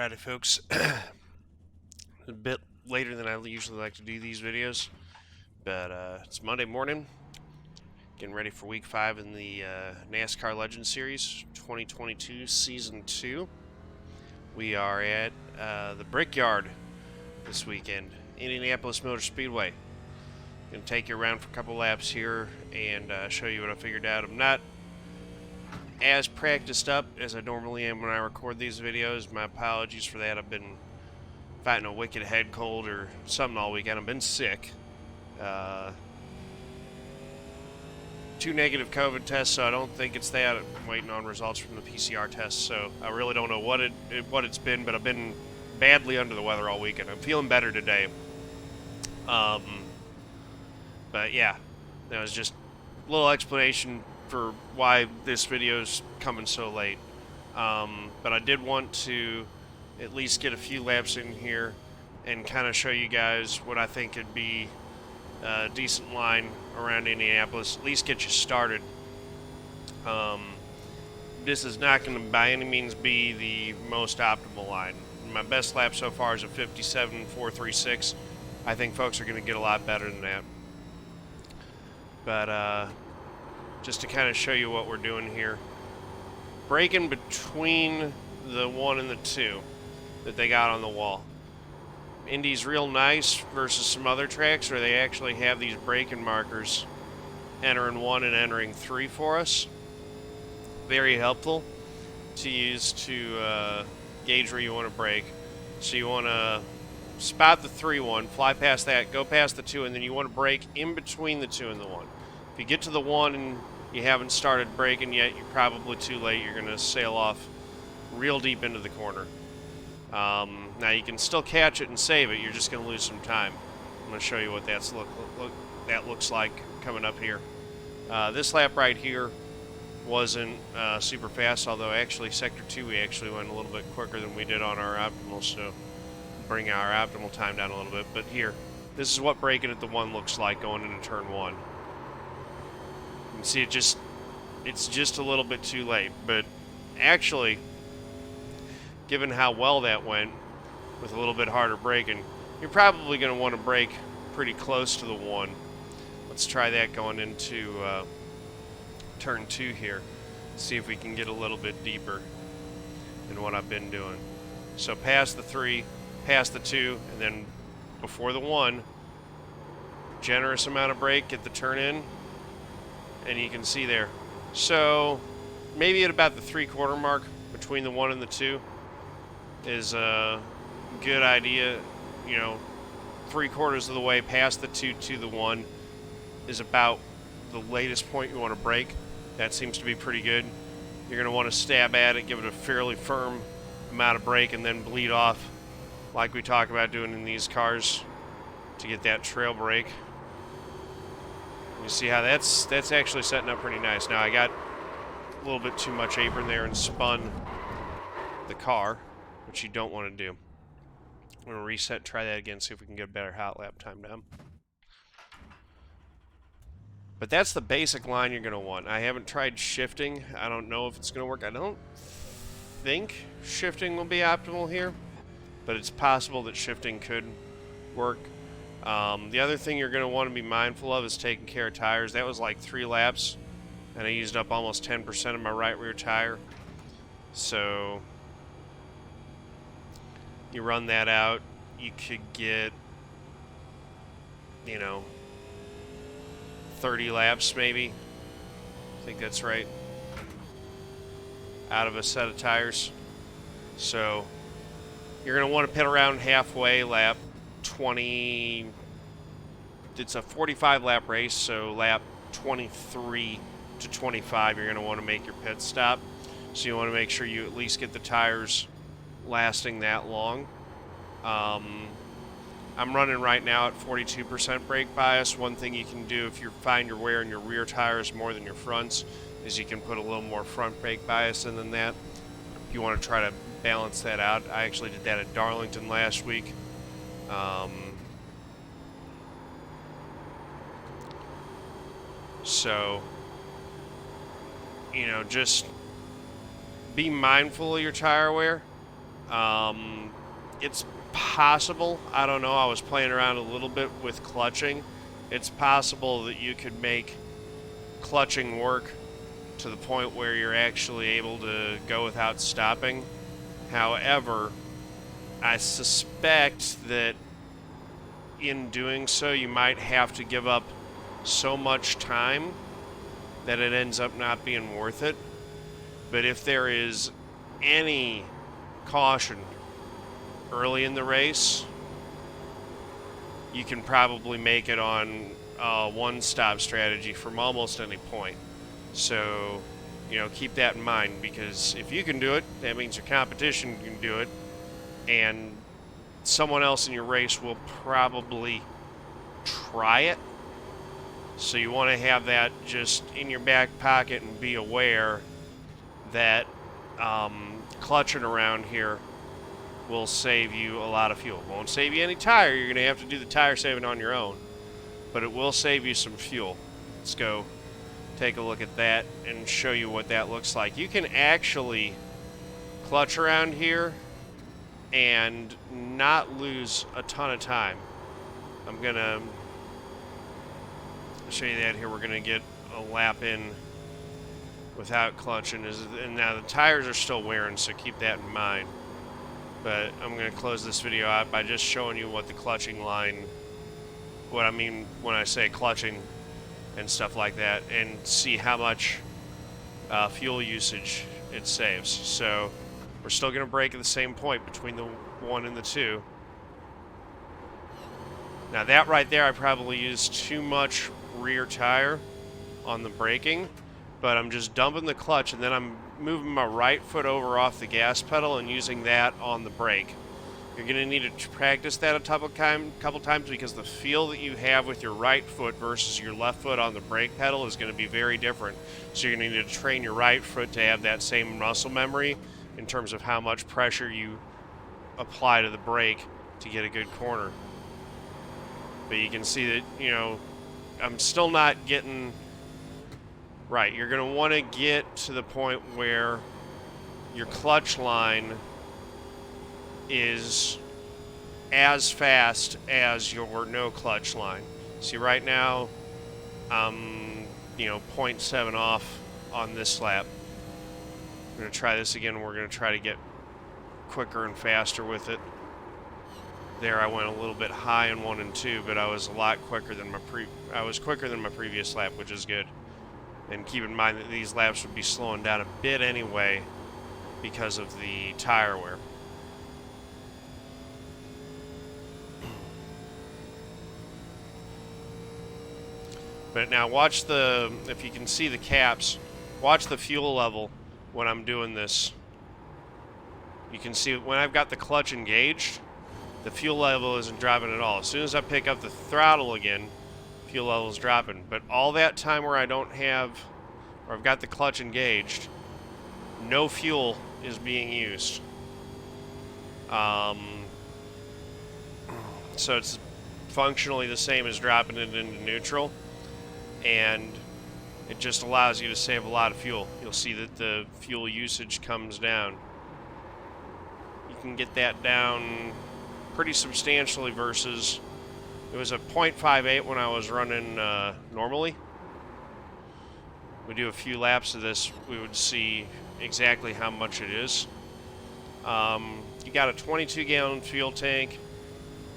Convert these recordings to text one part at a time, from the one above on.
Howdy folks. A bit later than I usually like to do these videos, but it's Monday morning, getting ready for week 5 in the NASCAR Legends Series 2022 Season 2. We are at the Brickyard this weekend, Indianapolis Motor Speedway. Going to take you around for a couple laps here and show you what I figured out. I'm not as practiced up as I normally am when I record these videos. My apologies for that. I've been fighting a wicked head cold or something all weekend. I've been sick. 2 negative COVID tests, so I don't think it's that. I'm waiting on results from the PCR test, so I really don't know what it's been, but I've been badly under the weather all weekend. I'm feeling better today. But yeah, that was just a little explanation for why this video's coming so late. But I did want to at least get a few laps in here and kind of show you guys what I think would be a decent line around Indianapolis, at least get you started. This is not going to by any means be the most optimal line. My best lap so far is a 57.436. I think folks are going to get a lot better than that. But just to kind of show you what we're doing here. Braking between the 1 and the 2 that they got on the wall. Indy's real nice versus some other tracks where they actually have these braking markers entering 1 and entering 3 for us. Very helpful to use to gauge where you want to brake. So you want to spot the 3-1, fly past that, go past the 2, and then you want to brake in between the 2 and the 1. If you get to the 1 and you haven't started braking yet, you're probably too late. You're going to sail off real deep into the corner. Now you can still catch it and save it. You're just going to lose some time. I'm going to show you what that looks like coming up here. This lap right here wasn't super fast, although actually Sector 2 we actually went a little bit quicker than we did on our optimal, so bring our optimal time down a little bit. But here, this is what braking at the 1 looks like going into turn 1. You can see it's just a little bit too late, but actually, given how well that went with a little bit harder braking, you're probably going to want to brake pretty close to the 1. Let's try that going into turn 2 here. See if we can get a little bit deeper than what I've been doing. So past the 3, past the 2, and then before the 1, generous amount of brake, get the turn in, and you can see there. So maybe at about the 3/4 mark between the 1 and the 2 is a good idea. You know, 3/4 of the way past the 2 to the 1 is about the latest point you want to brake. That seems to be pretty good. You're going to want to stab at it, give it a fairly firm amount of brake, and then bleed off like we talk about doing in these cars to get that trail brake. You see how that's actually setting up pretty nice. Now I got a little bit too much apron there and spun the car, which you don't want to do. I'm going to reset, try that again, see if we can get a better hot lap time down. But that's the basic line you're going to want. I haven't tried shifting. I don't know if it's going to work. I don't think shifting will be optimal here, but it's possible that shifting could work. The other thing you're going to want to be mindful of is taking care of tires. That was like 3 laps, and I used up almost 10% of my right rear tire. So you run that out, you could get, 30 laps maybe. I think that's right. Out of a set of tires. So you're going to want to pit around halfway, lap 20. It's a 45 lap race, so lap 23 to 25 you're going to want to make your pit stop. So you want to make sure you at least get the tires lasting that long. I'm running right now at 42% brake bias. One thing you can do if you find you're wearing your rear tires more than your fronts is you can put a little more front brake bias in than that. If you want to try to balance that out. I actually did that at Darlington last week. So, just be mindful of your tire wear. It's possible, I don't know, I was playing around a little bit with clutching. It's possible that you could make clutching work to the point where you're actually able to go without stopping. However, I suspect that in doing so, you might have to give up so much time that it ends up not being worth it. But if there is any caution early in the race, you can probably make it on a one-stop strategy from almost any point. So, keep that in mind, because if you can do it, that means your competition can do it, and someone else in your race will probably try it. So you want to have that just in your back pocket and be aware that clutching around here will save you a lot of fuel. It won't save you any tire. You're going to have to do the tire saving on your own. But it will save you some fuel. Let's go take a look at that and show you what that looks like. You can actually clutch around here and not lose a ton of time. I'm going to show you that here. We're going to get a lap in without clutching. And now the tires are still wearing, so keep that in mind. But I'm going to close this video out by just showing you what the clutching line, what I mean when I say clutching and stuff like that, and see how much fuel usage it saves. So we're still going to brake at the same point between the 1 and the 2. Now that right there, I probably used too much rear tire on the braking, but I'm just dumping the clutch, and then I'm moving my right foot over off the gas pedal and using that on the brake. You're going to need to practice that a couple times, because the feel that you have with your right foot versus your left foot on the brake pedal is going to be very different. So you're going to need to train your right foot to have that same muscle memory in terms of how much pressure you apply to the brake to get a good corner. But you can see that, I'm still not getting right. You're going to want to get to the point where your clutch line is as fast as your no clutch line. See, right now, I'm, 0.7 off on this lap. I'm going to try this again. We're going to try to get quicker and faster with it. There, I went a little bit high in 1 and 2, but I was a lot quicker than my previous lap, which is good. And keep in mind that these laps would be slowing down a bit anyway because of the tire wear. But now watch if you can see the caps, watch the fuel level when I'm doing this. You can see when I've got the clutch engaged, the fuel level isn't dropping at all. As soon as I pick up the throttle again, fuel level is dropping. But all that time where I've got the clutch engaged, no fuel is being used. So it's functionally the same as dropping it into neutral, and it just allows you to save a lot of fuel. You'll see that the fuel usage comes down. You can get that down pretty substantially versus, it was a 0.58 when I was running normally. We do a few laps of this, we would see exactly how much it is. You got a 22-gallon fuel tank,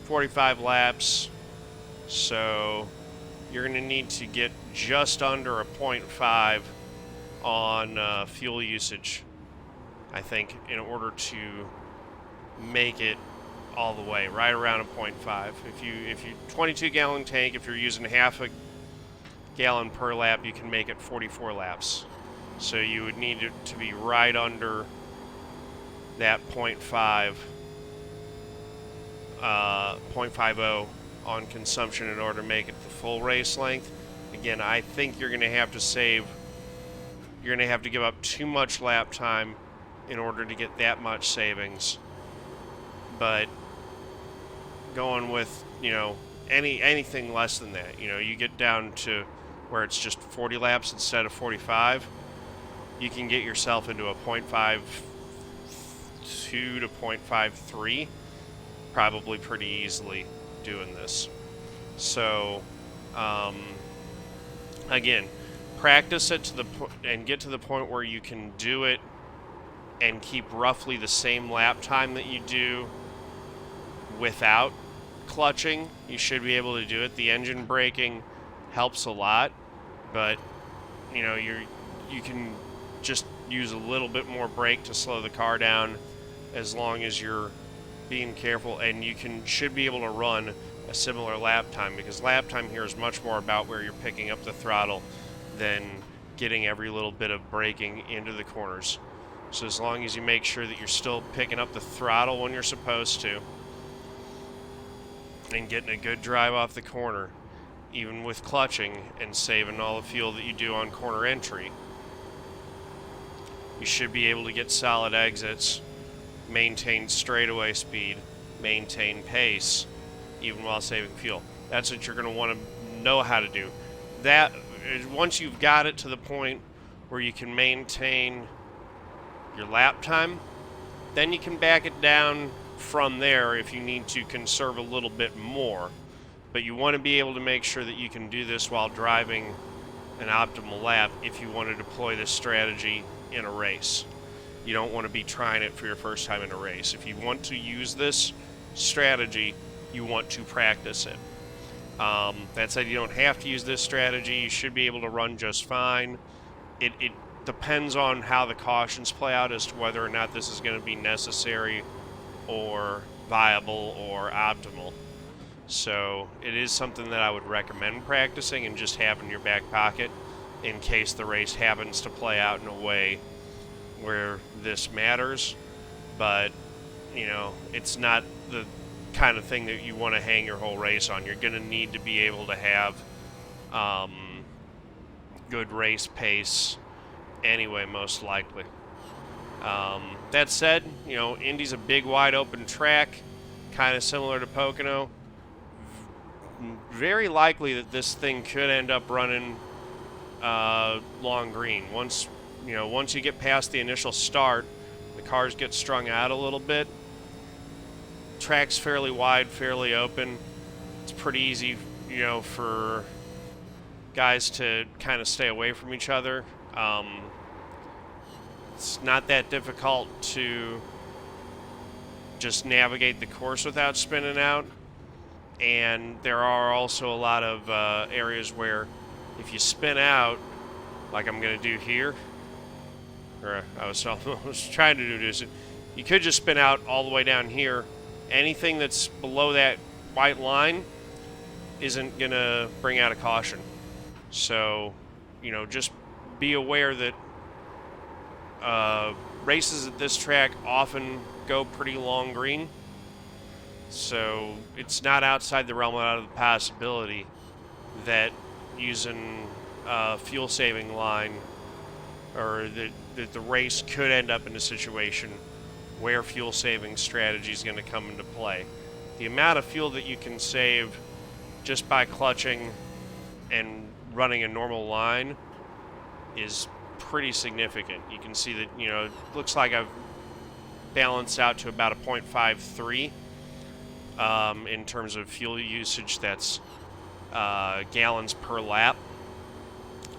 45 laps, so you're going to need to get just under a 0.5 on fuel usage, I think, in order to make it all the way, right around a 0.5. If you 22-gallon tank, if you're using half a gallon per lap, you can make it 44 laps. So you would need it to be right under that 0.50 on consumption in order to make it the full race length. Again, I think you're going to have to give up too much lap time in order to get that much savings. But going with, anything less than that, you get down to where it's just 40 laps instead of 45, you can get yourself into a 0.5 0.52 to 0.53 probably pretty easily doing this. So again, practice it to the and get to the point where you can do it and keep roughly the same lap time that you do without clutching. You should be able to do it. The engine braking helps a lot, but you know, you can just use a little bit more brake to slow the car down as long as you're being careful, and you should be able to run a similar lap time, because lap time here is much more about where you're picking up the throttle than getting every little bit of braking into the corners. So as long as you make sure that you're still picking up the throttle when you're supposed to and getting a good drive off the corner, even with clutching and saving all the fuel that you do on corner entry, you should be able to get solid exits, maintain straightaway speed, maintain pace, even while saving fuel. That's what you're going to want to know how to do. That once you've got it to the point where you can maintain your lap time, then you can back it down from there if you need to conserve a little bit more. But you want to be able to make sure that you can do this while driving an optimal lap if you want to deploy this strategy in a race. You don't want to be trying it for your first time in a race. If you want to use this strategy, you want to practice it. That said, you don't have to use this strategy. You should be able to run just fine. It depends on how the cautions play out as to whether or not this is going to be necessary or viable or optimal. So it is something that I would recommend practicing and just having in your back pocket in case the race happens to play out in a way where this matters. But, you know, it's not the kind of thing that you want to hang your whole race on. You're going to need to be able to have good race pace anyway, most likely. That said, you know, Indy's a big, wide open track, kind of similar to Pocono. Very likely that this thing could end up running long green. Once you get past the initial start, the cars get strung out a little bit. Track's fairly wide, fairly open. It's pretty easy, you know, for guys to kind of stay away from each other. It's not that difficult to just navigate the course without spinning out. And there are also a lot of areas where if you spin out, like I'm going to do here, or I was trying to do this, you could just spin out all the way down here. Anything that's below that white line isn't going to bring out a caution. So, you know, just be aware that races at this track often go pretty long green. So it's not outside the realm of the possibility that using a fuel-saving line, or that the race could end up in a situation where fuel-saving strategy is going to come into play. The amount of fuel that you can save just by clutching and running a normal line is pretty significant. You can see that, you know, it looks like I've balanced out to about a 0.53 in terms of fuel usage. That's gallons per lap.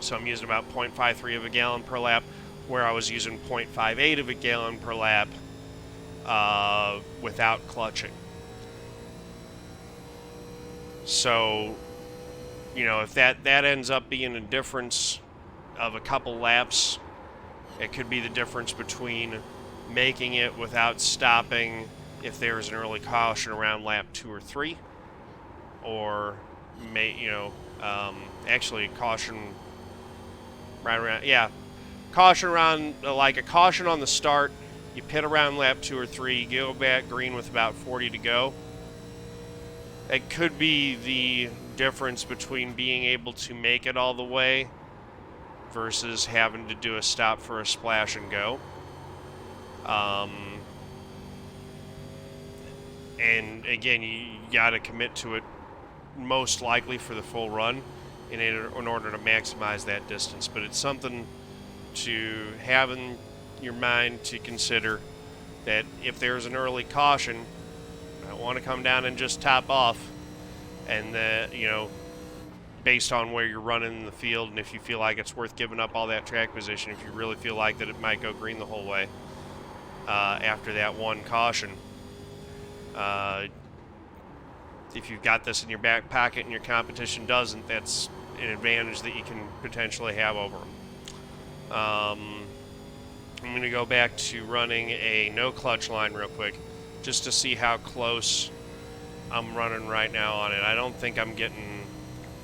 So I'm using about 0.53 of a gallon per lap, where I was using 0.58 of a gallon per lap without clutching. So, you know, if that ends up being a difference of a couple laps, it could be the difference between making it without stopping if there's an early caution around lap 2 or 3, or actually caution right around, caution around, like a caution on the start. You pit around lap 2 or 3, go back green with about 40 to go. It could be the difference between being able to make it all the way versus having to do a stop for a splash and go. And again, you got to commit to it most likely for the full run in order to maximize that distance. But it's something to have in your mind to consider that if there's an early caution, I want to come down and just top off, and you know, based on where you're running in the field, and if you feel like it's worth giving up all that track position, if you really feel like that it might go green the whole way after that one caution. If you've got this in your back pocket and your competition doesn't, that's an advantage that you can potentially have over them. I'm going to go back to running a no clutch line real quick, just to see how close I'm running right now on it. I don't think I'm getting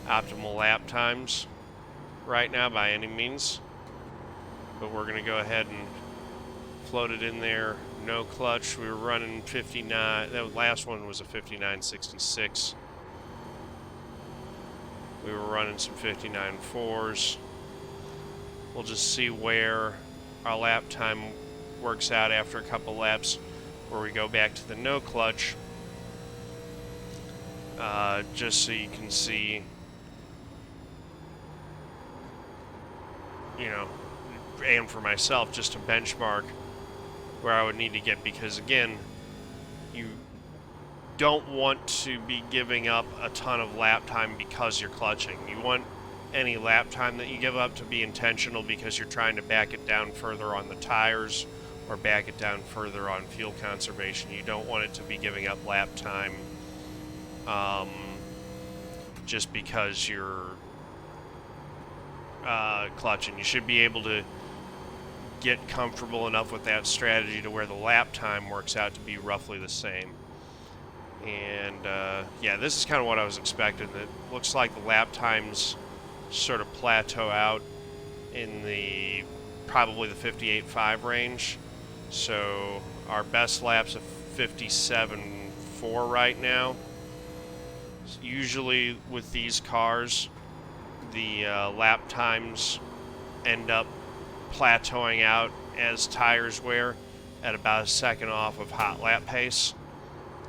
optimal lap times right now by any means, but we're going to go ahead and float it in there. No clutch. We were running 59. That last one was a 59.66. We were running some 59.4s. We'll just see where our lap time works out after a couple laps, where we go back to the no clutch, just so you can see, you know, and for myself, just to benchmark where I would need to get, because again, you don't want to be giving up a ton of lap time because you're clutching. You want any lap time that you give up to be intentional, because you're trying to back it down further on the tires or back it down further on fuel conservation. You don't want it to be giving up lap time just because you're clutching. You should be able to get comfortable enough with that strategy to where the lap time works out to be roughly the same. And yeah, this is kind of what I was expecting. It looks like the lap times sort of plateau out in the probably the 58.5 range. So our best lap's a 57.4 right now. Usually with these cars, the lap times end up plateauing out as tires wear at about a second off of hot lap pace.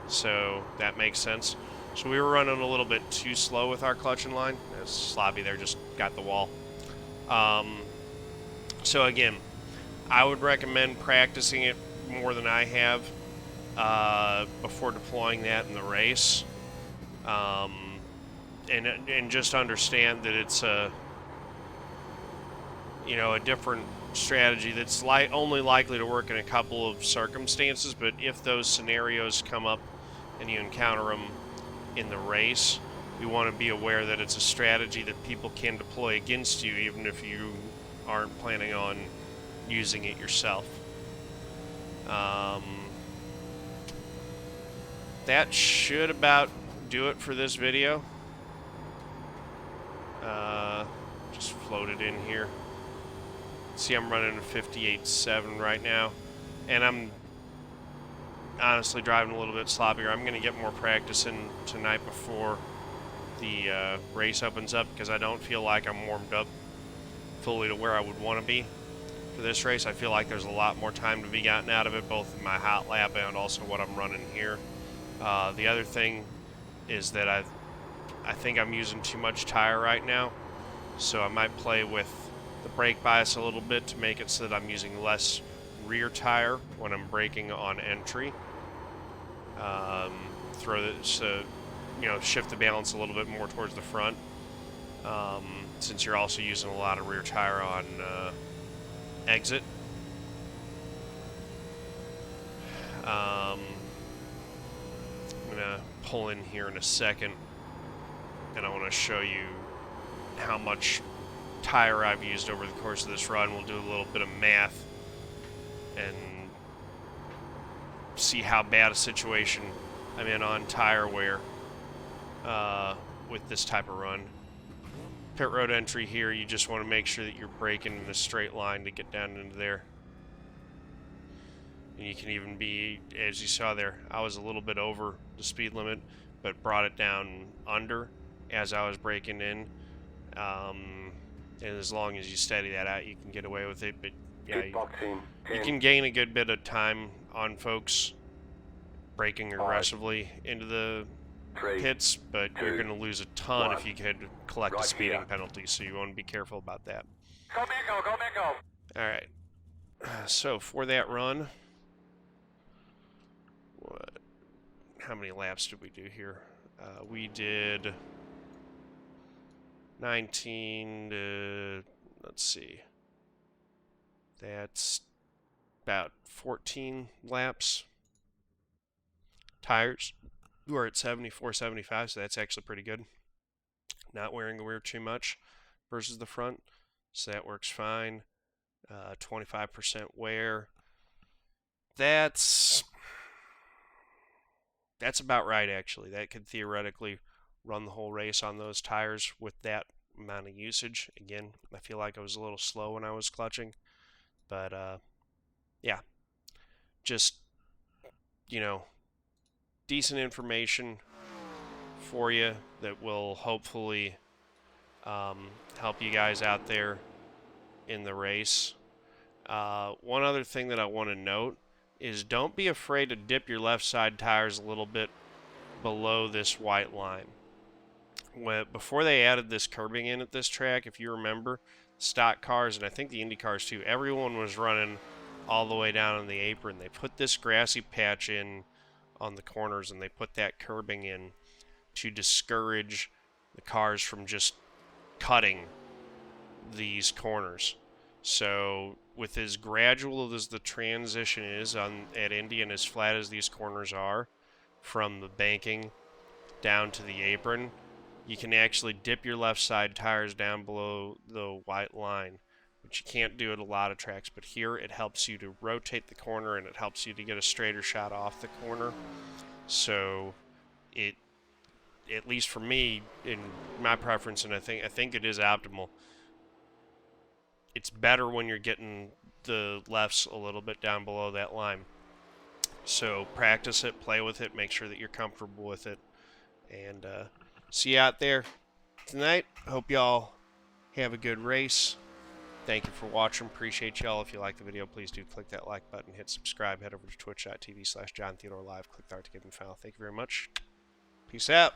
So that makes sense. So we were running a little bit too slow with our clutch and line. Sloppy there, just got the wall. So again, I would recommend practicing it more than I have before deploying that in the race. And just understand that it's a different strategy that's only likely to work in a couple of circumstances, but if those scenarios come up and you encounter them in the race, you want to be aware that it's a strategy that people can deploy against you, even if you aren't planning on using it yourself. That should about do it for this video. Just float it in here. See, I'm running a 58.7 right now, and I'm honestly driving a little bit sloppier. I'm going to get more practice in tonight before the race opens up, because I don't feel like I'm warmed up fully to where I would want to be for this race. I feel like there's a lot more time to be gotten out of it, both in my hot lap and also what I'm running here. The other thing is that I think I'm using too much tire right now, so I might play with the brake bias a little bit to make it so that I'm using less rear tire when I'm braking on entry. Shift the balance a little bit more towards the front, since you're also using a lot of rear tire on exit. I'm gonna pull in here in a second, and I want to show you how much tire I've used over the course of this run. We'll do a little bit of math and see how bad a situation I'm in on tire wear with this type of run. Pit road entry here, you just want to make sure that you're braking in a straight line to get down into there. And you can even be, as you saw there, I was a little bit over the speed limit, but brought it down under as I was braking in. And as long as you steady that out, you can get away with it. But yeah, you can gain a good bit of time on folks braking aggressively into the pits, but you're going to lose a ton if you could collect a speeding penalty, so you want to be careful about that. Go, Bingo, go, Bingo. All right, so for that run, how many laps did we do here? We did 19 to, let's see, that's about 14 laps. Tires were at 74, 75, so that's actually pretty good. Not wearing the rear too much versus the front, so that works fine. 25% wear. That's about right, actually. That could theoretically run the whole race on those tires with that amount of usage. Again, I feel like I was a little slow when I was clutching, but yeah, just, you know, decent information for you that will hopefully help you guys out there in the race. One other thing that I want to note is don't be afraid to dip your left side tires a little bit below this white line. Before they added this curbing in at this track, if you remember, stock cars, and I think the Indy cars too, everyone was running all the way down on the apron. They put this grassy patch in on the corners, and they put that curbing in to discourage the cars from just cutting these corners. So with as gradual as the transition is at Indy and as flat as these corners are from the banking down to the apron, you can actually dip your left side tires down below the white line, which you can't do at a lot of tracks. But here it helps you to rotate the corner, and it helps you to get a straighter shot off the corner. So it, at least for me, in my preference, and I think it is optimal, it's better when you're getting the lefts a little bit down below that line. So practice it, play with it, make sure that you're comfortable with it, and see you out there tonight. Hope y'all have a good race. Thank you for watching. Appreciate y'all. If you like the video, please do click that like button, hit subscribe, head over to twitch.tv/JohnTheodoreLive. Click there to give me a follow. Thank you very much. Peace out.